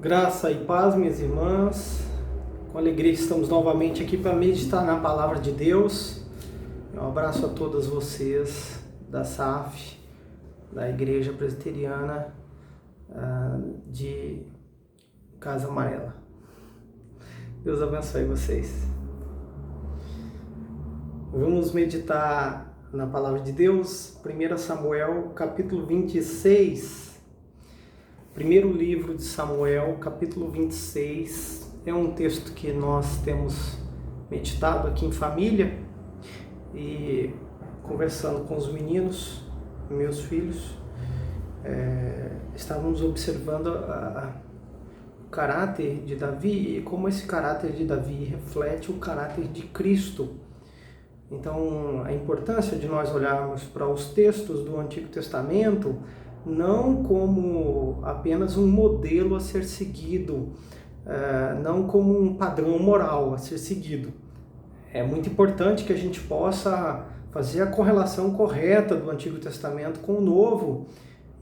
Graça e paz, minhas irmãs. Com alegria estamos novamente aqui para meditar na palavra de Deus. Um abraço a todas vocês da SAF, da Igreja Presbiteriana de Casa Amarela. Deus abençoe vocês. Vamos meditar na palavra de Deus, 1 Samuel, capítulo 26. Primeiro livro de Samuel, capítulo 26, é um texto que nós temos meditado aqui em família e conversando com os meninos, meus filhos, estávamos observando o caráter de Davi e como esse caráter de Davi reflete o caráter de Cristo. Então, a importância de nós olharmos para os textos do Antigo Testamento não como apenas um modelo a ser seguido, não como um padrão moral a ser seguido. É muito importante que a gente possa fazer a correlação correta do Antigo Testamento com o Novo,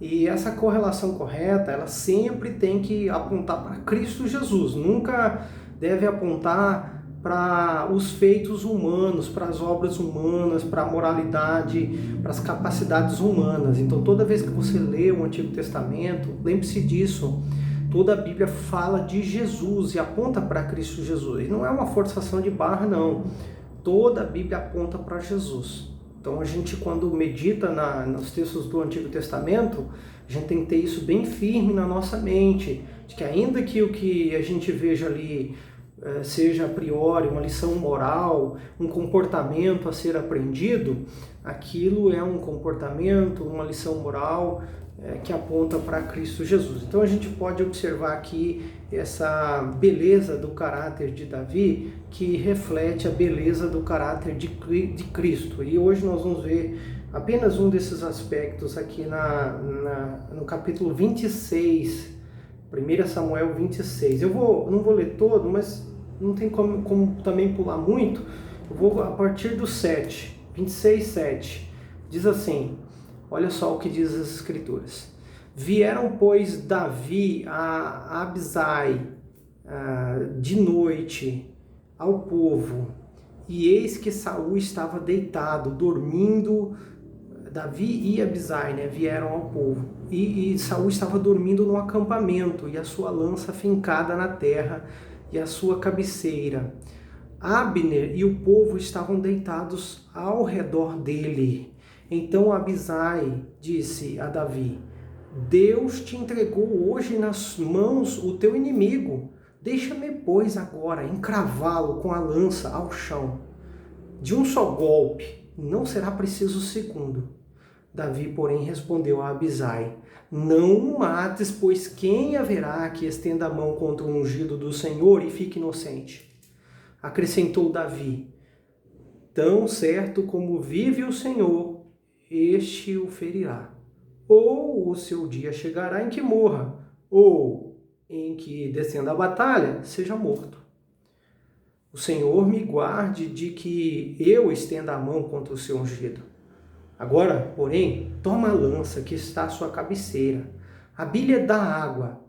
e essa correlação correta, ela sempre tem que apontar para Cristo Jesus, nunca deve apontar para os feitos humanos, para as obras humanas, para a moralidade, para as capacidades humanas. Então, toda vez que você lê o Antigo Testamento, lembre-se disso. Toda a Bíblia fala de Jesus e aponta para Cristo Jesus. E não é uma forçação de barra, não. Toda a Bíblia aponta para Jesus. Então, a gente, quando medita nos textos do Antigo Testamento, a gente tem que ter isso bem firme na nossa mente, de que ainda que o que a gente veja ali seja a priori uma lição moral, um comportamento a ser aprendido, aquilo é um comportamento, uma lição moral que aponta para Cristo Jesus. Então a gente pode observar aqui essa beleza do caráter de Davi, que reflete a beleza do caráter de Cristo. E hoje nós vamos ver apenas um desses aspectos aqui no capítulo 26, 1 Samuel 26. Eu não vou ler todo, mas não tem como também pular muito. Eu vou a partir do 7, 26, 7. Diz assim, olha só o que diz as Escrituras. Vieram, pois, Davi a Abisai de noite ao povo, e eis que Saul estava deitado, dormindo. Davi e Abisai, vieram ao povo, e Saul estava dormindo no acampamento, e a sua lança fincada na terra, e a sua cabeceira. Abner e o povo estavam deitados ao redor dele. Então Abisai disse a Davi: Deus te entregou hoje nas mãos o teu inimigo. Deixa-me, pois, agora encravá-lo com a lança ao chão. De um só golpe, não será preciso o segundo. Davi, porém, respondeu a Abisai: Não o mates, pois quem haverá que estenda a mão contra o ungido do Senhor e fique inocente? Acrescentou Davi: Tão certo como vive o Senhor, este o ferirá. Ou o seu dia chegará em que morra, ou em que, descendo a batalha, seja morto. O Senhor me guarde de que eu estenda a mão contra o seu ungido. Agora, porém, toma a lança que está à sua cabeceira, a bilha da água,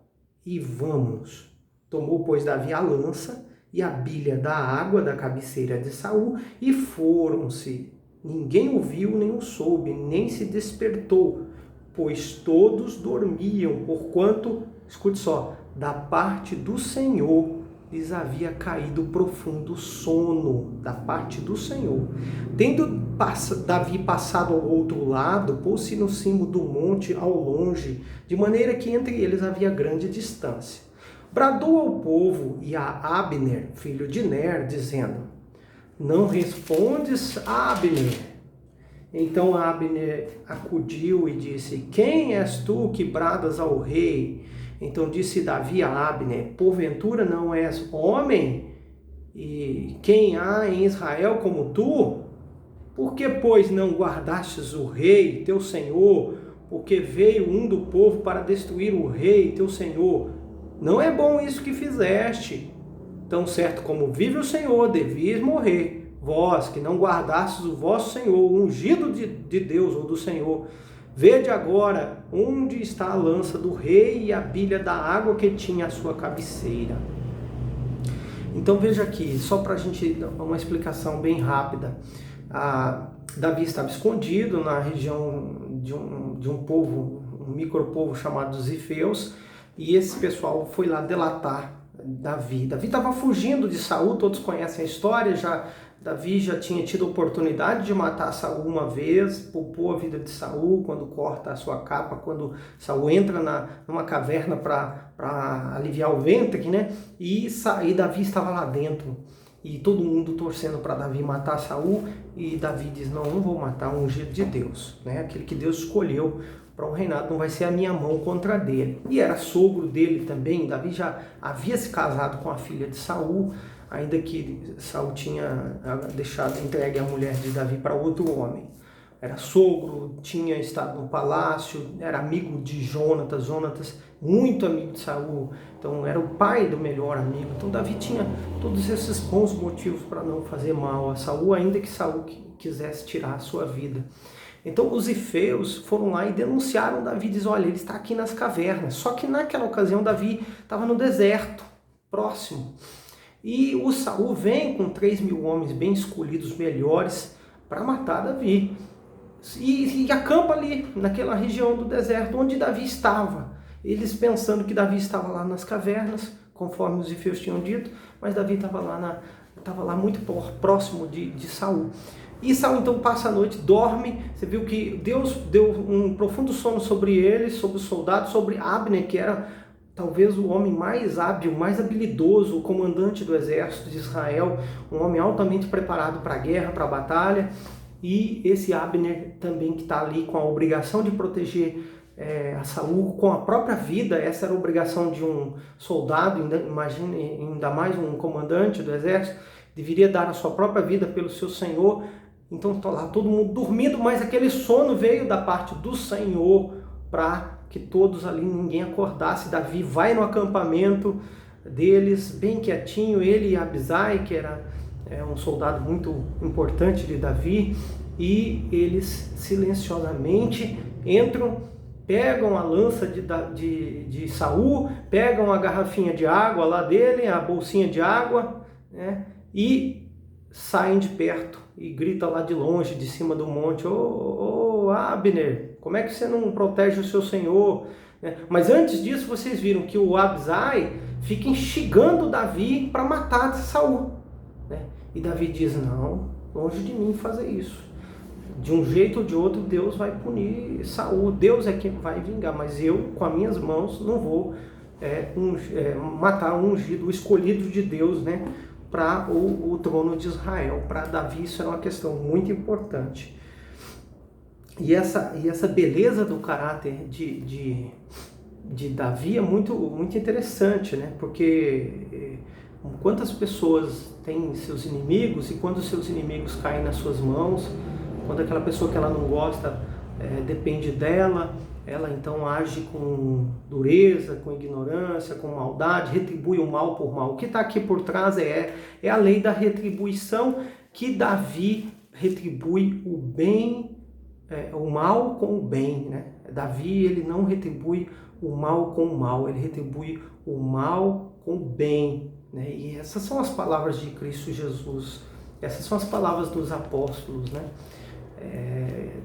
e vamos. Tomou, pois, Davi a lança e a bilha da água da cabeceira de Saul, e foram-se. Ninguém o viu, nem o soube, nem se despertou, pois todos dormiam, porquanto, escute só, da parte do Senhor lhes havia caído profundo sono, da parte do Senhor. Tendo Davi passado ao outro lado, pôs-se no cimo do monte ao longe, de maneira que entre eles havia grande distância. Bradou ao povo e a Abner, filho de Ner, dizendo: Não respondes, Abner? Então Abner acudiu e disse: Quem és tu que bradas ao rei? Então disse Davi a Abner: Porventura não és homem? E quem há em Israel como tu? Por que, pois, não guardastes o rei, teu senhor? Porque veio um do povo para destruir o rei, teu senhor. Não é bom isso que fizeste. Tão certo como vive o Senhor, devias morrer. Vós, que não guardastes o vosso Senhor, o ungido de Deus ou do Senhor, Vede agora onde está a lança do rei e a bilha da água que tinha à sua cabeceira. Então veja aqui, só para a gente dar uma explicação bem rápida. Davi estava escondido na região de um povo, um micropovo chamado dos Zifeus, e esse pessoal foi lá delatar Davi. Davi estava fugindo de Saul, todos conhecem a história, Davi já tinha tido a oportunidade de matar Saul uma vez, poupou a vida de Saul quando corta a sua capa, quando Saul entra numa caverna para aliviar o ventre, né? E Davi estava lá dentro. E todo mundo torcendo para Davi matar Saul, e Davi diz, não vou matar um ungido de Deus, né? Aquele que Deus escolheu para o reinado, não vai ser a minha mão contra dele. E era sogro dele também. Davi já havia se casado com a filha de Saul, ainda que Saul tinha entregue a mulher de Davi para outro homem. Era sogro, tinha estado no palácio, era amigo de Jonatas, muito amigo de Saul, então era o pai do melhor amigo. Então Davi tinha todos esses bons motivos para não fazer mal a Saul, ainda que Saul quisesse tirar a sua vida. Então os Zifeus foram lá e denunciaram Davi, diz, olha, ele está aqui nas cavernas. Só que naquela ocasião Davi estava no deserto, próximo. E o Saul vem com 3.000 homens bem escolhidos, melhores, para matar Davi. E acampa ali, naquela região do deserto, onde Davi estava. Eles pensando que Davi estava lá nas cavernas, conforme os Zifeus tinham dito, mas Davi estava lá muito próximo de Saul. E Saul então passa a noite, dorme. Você viu que Deus deu um profundo sono sobre ele, sobre os soldados, sobre Abner, que era talvez o homem mais hábil, mais habilidoso, o comandante do exército de Israel, um homem altamente preparado para a guerra, para a batalha. E esse Abner também, que está ali com a obrigação de proteger a Saul com a própria vida. Essa era a obrigação de um soldado, imagine, ainda mais um comandante do exército, deveria dar a sua própria vida pelo seu Senhor. Então está lá todo mundo dormindo, mas aquele sono veio da parte do Senhor para que todos ali, ninguém acordasse. Davi vai no acampamento deles, bem quietinho, ele e Abisai, que era um soldado muito importante de Davi, e eles silenciosamente entram, pegam a lança de Saul, pegam a garrafinha de água lá dele, a bolsinha de água, né, e saem de perto e gritam lá de longe, de cima do monte, ô Abner, como é que você não protege o seu senhor? Mas antes disso vocês viram que o Abisai fica instigando Davi para matar Saul, né? E Davi diz, não, longe de mim fazer isso. De um jeito ou de outro Deus vai punir Saul, Deus é quem vai vingar, mas eu com as minhas mãos não vou matar o ungido, o escolhido de Deus, né, para o trono de Israel. Para Davi isso era uma questão muito importante. E essa beleza do caráter de Davi é muito, muito interessante, né? Porque quantas pessoas têm seus inimigos, e quando os seus inimigos caem nas suas mãos, quando aquela pessoa que ela não gosta depende dela, ela então age com dureza, com ignorância, com maldade, retribui o mal por mal. O que está aqui por trás é a lei da retribuição, que Davi retribui o bem, o mal com o bem, né? Davi, ele não retribui o mal com o mal, ele retribui o mal com o bem, né? E essas são as palavras de Cristo Jesus, essas são as palavras dos apóstolos, né?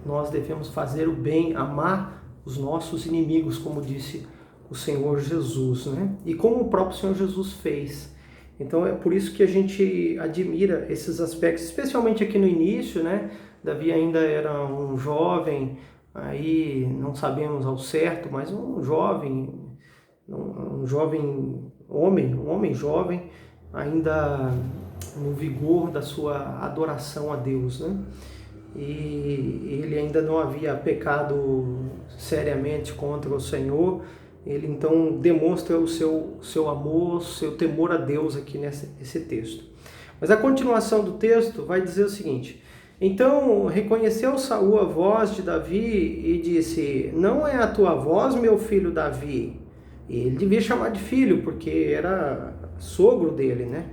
Nós devemos fazer o bem, amar os nossos inimigos, como disse o Senhor Jesus, né? E como o próprio Senhor Jesus fez. Então é por isso que a gente admira esses aspectos, especialmente aqui no início, né? Davi ainda era um jovem, aí não sabemos ao certo, mas um jovem homem, um homem jovem, ainda no vigor da sua adoração a Deus, né? E ele ainda não havia pecado seriamente contra o Senhor. Ele então demonstra o seu amor, o seu temor a Deus aqui nesse texto. Mas a continuação do texto vai dizer o seguinte: então reconheceu Saul a voz de Davi e disse, não é a tua voz, meu filho Davi? E ele devia chamar de filho, porque era sogro dele, né?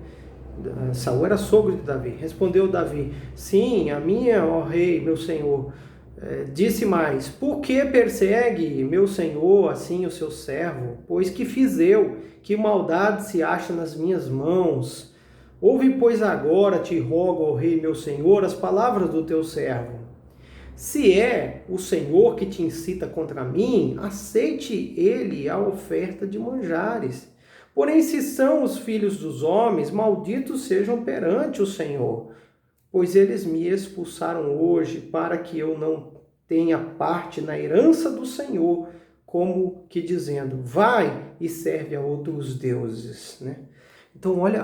Saul era sogro de Davi. Respondeu Davi, sim, a minha, ó rei, meu senhor. Disse mais: por que persegue meu senhor assim o seu servo? Pois que fiz eu? Que maldade se acha nas minhas mãos? Ouve, pois, agora, te rogo, ó rei meu senhor, as palavras do teu servo. Se é o Senhor que te incita contra mim, aceite ele a oferta de manjares. Porém, se são os filhos dos homens, malditos sejam perante o Senhor, pois eles me expulsaram hoje para que eu não tenha parte na herança do Senhor, como que dizendo, vai e serve a outros deuses, né? Então, olha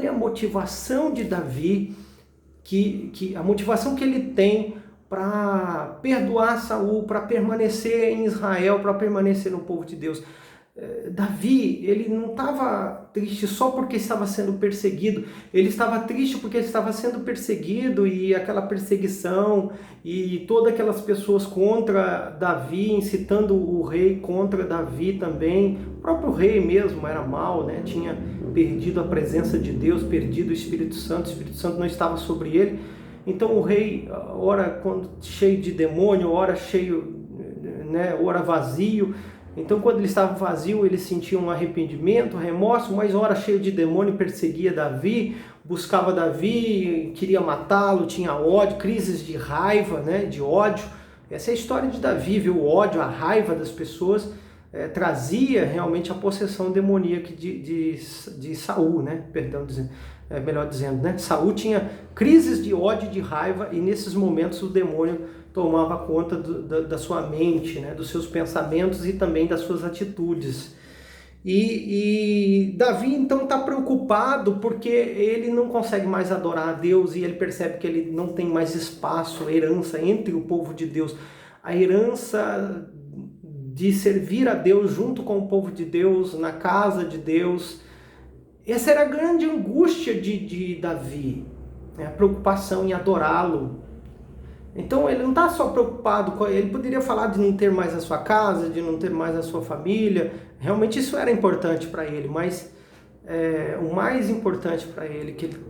a motivação de Davi, que a motivação que ele tem para perdoar Saul, para permanecer em Israel, para permanecer no povo de Deus. Davi, ele não estava triste só porque estava sendo perseguido, ele estava triste porque ele estava sendo perseguido e aquela perseguição e todas aquelas pessoas contra Davi, incitando o rei contra Davi também. O próprio rei mesmo era mau, né? Tinha perdido a presença de Deus, perdido o Espírito Santo não estava sobre ele. Então o rei, ora cheio de demônio, ora cheio, né, ora vazio. Então, quando ele estava vazio, ele sentia um arrependimento, remorso, mas ora cheio de demônio, perseguia Davi, buscava Davi, queria matá-lo, tinha ódio, crises de raiva, né, de ódio. Essa é a história de Davi, viu? O ódio, a raiva das pessoas trazia realmente a possessão demoníaca de Saul, né? Perdão, melhor dizendo, né? Saul tinha crises de ódio e de raiva e nesses momentos o demônio tomava conta da sua mente, né? Dos seus pensamentos e também das suas atitudes. E Davi então está preocupado porque ele não consegue mais adorar a Deus e ele percebe que ele não tem mais espaço, herança entre o povo de Deus. A herança de servir a Deus junto com o povo de Deus, na casa de Deus. Essa era a grande angústia de Davi, né? A preocupação em adorá-lo. Então ele não está só preocupado com ele, poderia falar de não ter mais a sua casa, de não ter mais a sua família, realmente isso era importante para ele, mas o mais importante para ele é que ele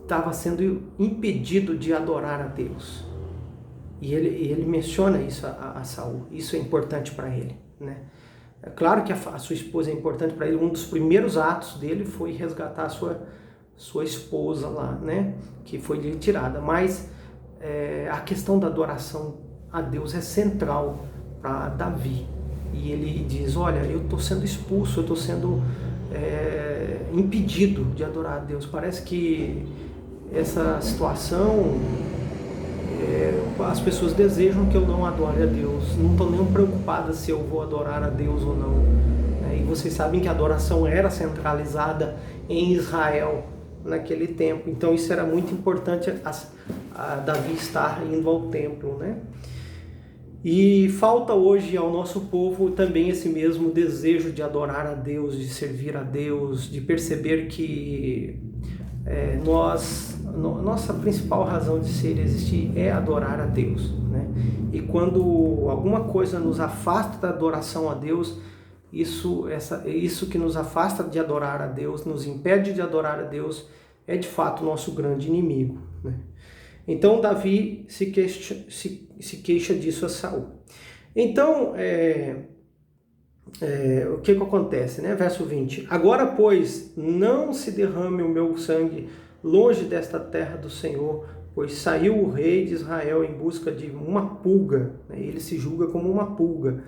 estava sendo impedido de adorar a Deus. E ele menciona isso a Saul, isso é importante para ele, né? É claro que a sua esposa é importante para ele, um dos primeiros atos dele foi resgatar a sua esposa lá, né? Que foi lhe tirada, mas a questão da adoração a Deus é central para Davi. E ele diz, olha, eu estou sendo expulso, eu estou sendo impedido de adorar a Deus. Parece que essa situação, as pessoas desejam que eu não adore a Deus, não estão nem preocupadas se eu vou adorar a Deus ou não. E vocês sabem que a adoração era centralizada em Israel naquele tempo, então isso era muito importante a Davi estar indo ao templo, né? E falta hoje ao nosso povo também esse mesmo desejo de adorar a Deus, de servir a Deus, de perceber que nossa principal razão de ser e existir é adorar a Deus, né? E quando alguma coisa nos afasta da adoração a Deus, isso que nos afasta de adorar a Deus, nos impede de adorar a Deus, é de fato o nosso grande inimigo, né? Então Davi se queixa disso a Saul. Então, o que acontece, né? Verso 20. Agora, pois, não se derrame o meu sangue longe desta terra do Senhor, pois saiu o rei de Israel em busca de uma pulga, né? Ele se julga como uma pulga,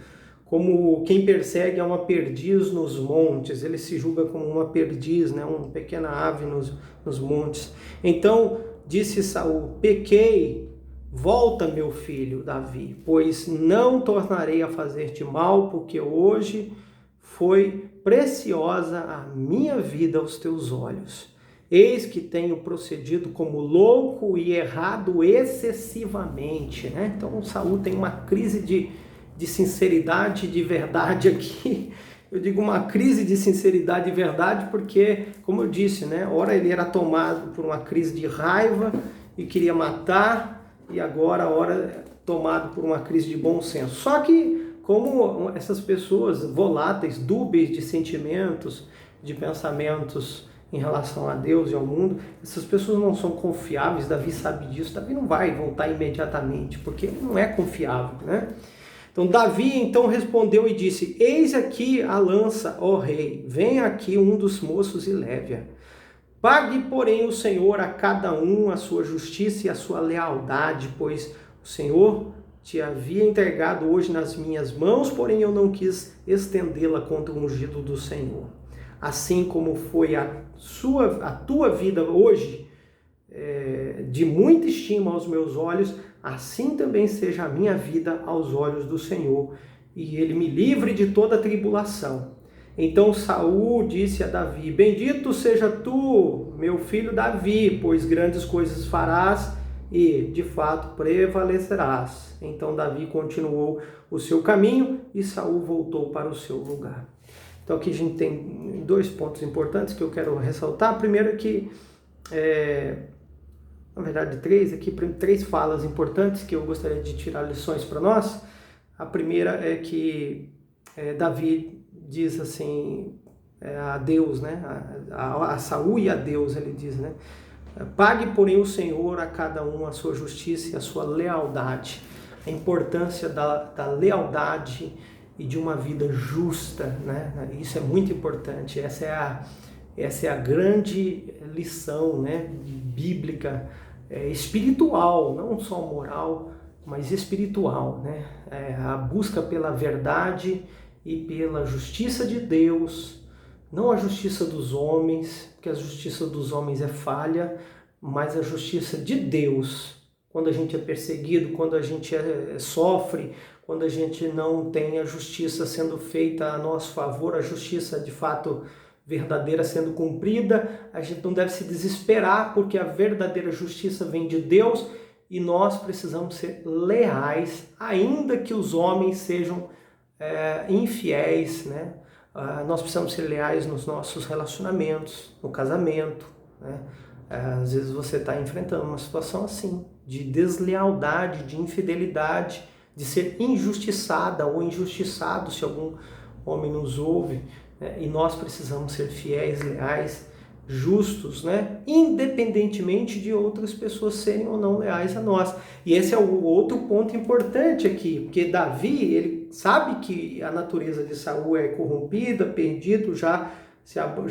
como quem persegue a uma perdiz nos montes, ele se julga como uma perdiz, né? Uma pequena ave nos montes. Então disse Saul, pequei, volta meu filho Davi, pois não tornarei a fazer-te mal, porque hoje foi preciosa a minha vida aos teus olhos. Eis que tenho procedido como louco e errado excessivamente, né? Então Saul tem uma crise de sinceridade e de verdade aqui. Eu digo uma crise de sinceridade e verdade porque, como eu disse, né? Ora ele era tomado por uma crise de raiva e queria matar, e agora ora tomado por uma crise de bom senso. Só que como essas pessoas voláteis, dúbeis de sentimentos, de pensamentos, em relação a Deus e ao mundo, essas pessoas não são confiáveis. Davi sabe disso. Davi não vai voltar imediatamente, porque ele não é confiável, né? Então Davi então respondeu e disse: eis aqui a lança, ó rei, venha aqui um dos moços e leve-a. Pague, porém, o Senhor a cada um a sua justiça e a sua lealdade, pois o Senhor te havia entregado hoje nas minhas mãos, porém eu não quis estendê-la contra o ungido do Senhor. Assim como foi a tua vida hoje, de muita estima aos meus olhos, assim também seja a minha vida aos olhos do Senhor, e ele me livre de toda tribulação. Então Saul disse a Davi: bendito seja tu, meu filho Davi, pois grandes coisas farás e, de fato, prevalecerás. Então Davi continuou o seu caminho e Saul voltou para o seu lugar. Então aqui a gente tem 2 pontos importantes que eu quero ressaltar. Primeiro é que, na verdade 3 falas importantes que eu gostaria de tirar lições para nós. A primeira é que Davi diz assim a Deus, né? A Saul e a Deus, ele diz, né? Pague, porém, o Senhor a cada um a sua justiça e a sua lealdade. A importância da lealdade e de uma vida justa, né? Isso é muito importante. Essa é a grande lição, né? Bíblica, espiritual, não só moral, mas espiritual, né? A busca pela verdade e pela justiça de Deus, não a justiça dos homens, porque a justiça dos homens é falha, mas a justiça de Deus. Quando a gente é perseguido, quando a gente sofre, quando a gente não tem a justiça sendo feita a nosso favor, a justiça de fato verdadeira sendo cumprida, a gente não deve se desesperar, porque a verdadeira justiça vem de Deus e nós precisamos ser leais, ainda que os homens sejam infiéis, né? Nós precisamos ser leais nos nossos relacionamentos, no casamento, né? Às vezes você está enfrentando uma situação assim, de deslealdade, de infidelidade, de ser injustiçada ou injustiçado, se algum homem nos ouve, né? E nós precisamos ser fiéis, leais, justos, né? Independentemente de outras pessoas serem ou não leais a nós. E esse é o outro ponto importante aqui, porque Davi, ele sabe que a natureza de Saul é corrompida, perdido, já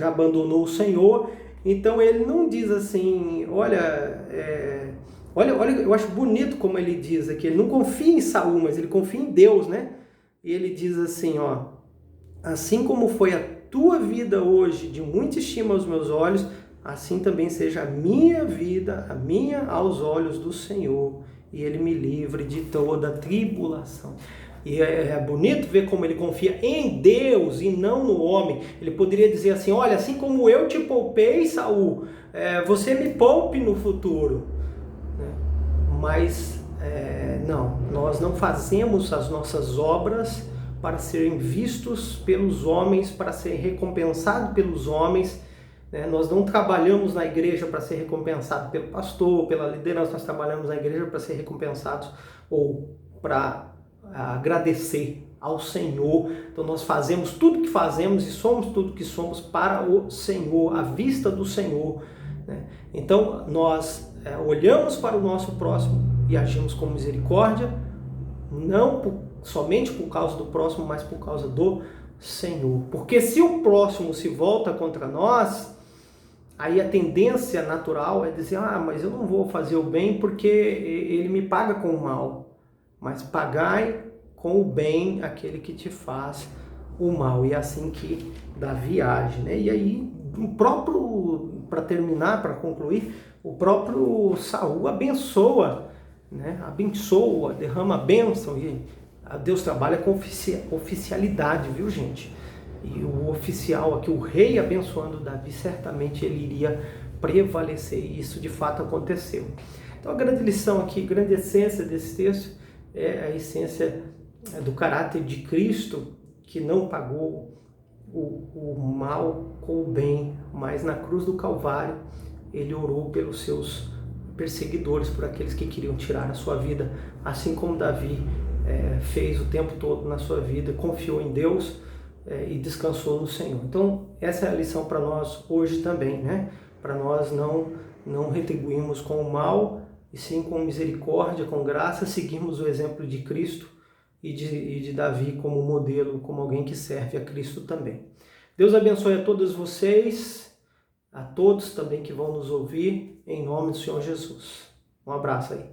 abandonou o Senhor. Então ele não diz assim, olha, eu acho bonito como ele diz aqui, ele não confia em Saul, mas ele confia em Deus, né? E ele diz assim, ó: assim como foi a tua vida hoje de muita estima aos meus olhos, assim também seja a minha vida, a minha aos olhos do Senhor, e ele me livre de toda tribulação. E é bonito ver como ele confia em Deus e não no homem. Ele poderia dizer assim, olha, assim como eu te poupei, Saul, você me poupe no futuro, né? Mas não, nós não fazemos as nossas obras para serem vistos pelos homens, para ser recompensado pelos homens, né? Nós não trabalhamos na igreja para ser recompensado pelo pastor, pela liderança, nós trabalhamos na igreja para ser recompensados ou para agradecer ao Senhor. Então nós fazemos tudo que fazemos e somos tudo que somos para o Senhor, à vista do Senhor, né? Então nós olhamos para o nosso próximo e agimos com misericórdia, não somente por causa do próximo, mas por causa do Senhor. Porque se o próximo se volta contra nós, aí a tendência natural é dizer, mas eu não vou fazer o bem porque ele me paga com o mal. Mas pagai com o bem aquele que te faz o mal. E é assim que Davi age, né? E aí, para terminar, para concluir, o próprio Saul abençoa, né? Abençoa, derrama a bênção. E Deus trabalha com oficialidade, viu, gente? E o oficial aqui, o rei abençoando Davi, certamente ele iria prevalecer. E isso de fato aconteceu. Então a grande lição aqui, grande essência desse texto, é a essência do caráter de Cristo, que não pagou o mal com o bem, mas na cruz do Calvário ele orou pelos seus perseguidores, por aqueles que queriam tirar a sua vida, assim como Davi fez o tempo todo na sua vida, confiou em Deus, e descansou no Senhor. Então, essa é a lição para nós hoje também, né? Para nós não retribuirmos com o mal, e sim com misericórdia, com graça, seguirmos o exemplo de Cristo e de Davi como modelo, como alguém que serve a Cristo também. Deus abençoe a todos vocês, a todos também que vão nos ouvir, em nome do Senhor Jesus. Um abraço aí.